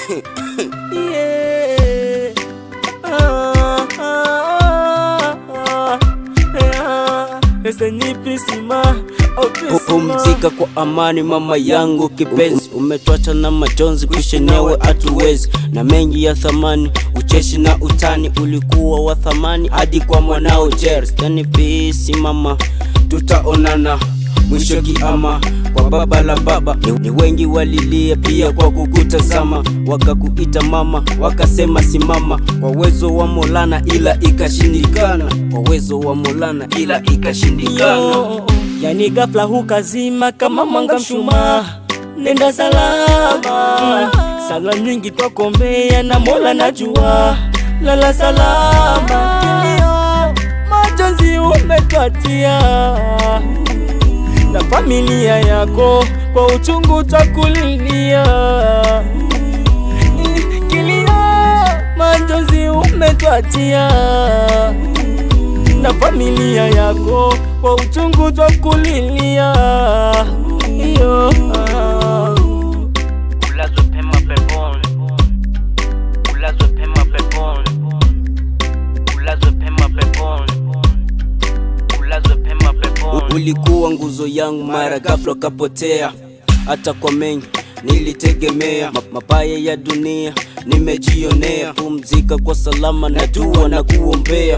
Yeah. Pumzika kwa amani mama yangu kipenzi, umetwacha na majonzi, kushenewe hatuwezi, na mengi ya thamani, ucheshi na utani, ulikuwa wa thamani hadi kwa mwanao Jers. Tani peace mama, tutaonana mwisho kiama. Kwa baba la baba ni wengi walilia pia kwa kukutazama, wakakuita mama, wakasema simama. Kwa uwezo wa Maulana ila ikashindikana, kwa uwezo wa Maulana ila ikashindikana. Yani ghafla hukazima kama mwanga mshumaa, nenda salama. Sala nyingi twakombea na Mola najua, lala salama. Kilio majonzi umetwatia, na familia yako kwa uchungu takulilia. Kilio majonzi umetwatia, na familia yako kwa uchungu takulilia. Ulazwe pema peponi, ulazwe pema peponi, ulazwe pema peponi, ulazwe pema peponi. Ulikuwa nguzo yangu, mara ghafla kapotea. Hata kwa mengi nilitegemea, mabaya ya dunia nimejionea. Pumzika kwa salama na dua na kuombea.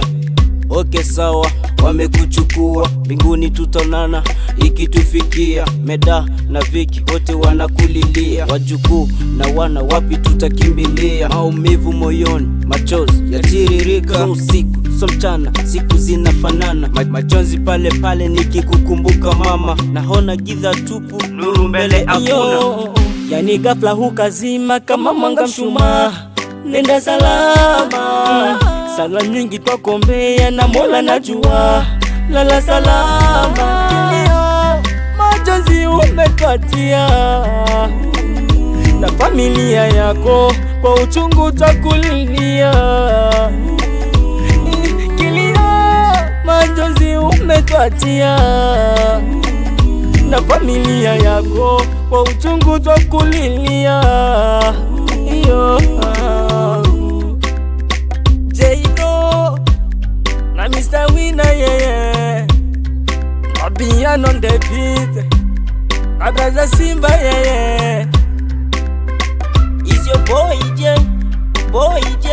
Okay sawa, wamekuchukua, mbinguni tutaonana ikitufikia. Meda na Viki wote wanakulilia, wajukuu na wana wapi tutakimbilia. Maumivu moyoni, machozi yatiririka, so usiku so mchana, siku zinafanana. Machozi pale pale nikikukumbuka mama, naona giza tupu, nuru mbele hakuna. Yani ghafla hukazima kama mwanga mshumaa, nenda salama. Sala nyingi twakombea na Mola najua, lala salama. Kilio majonzi umetwatia, na familia yako kwa uchungu takulilia. Kilio majonzi umetwatia, na familia yako kwa uchungu takulilia. Na Mr. Winner, yeah. Fabian on the beat, my brother Simba, yeah. It's your boy J, boy J.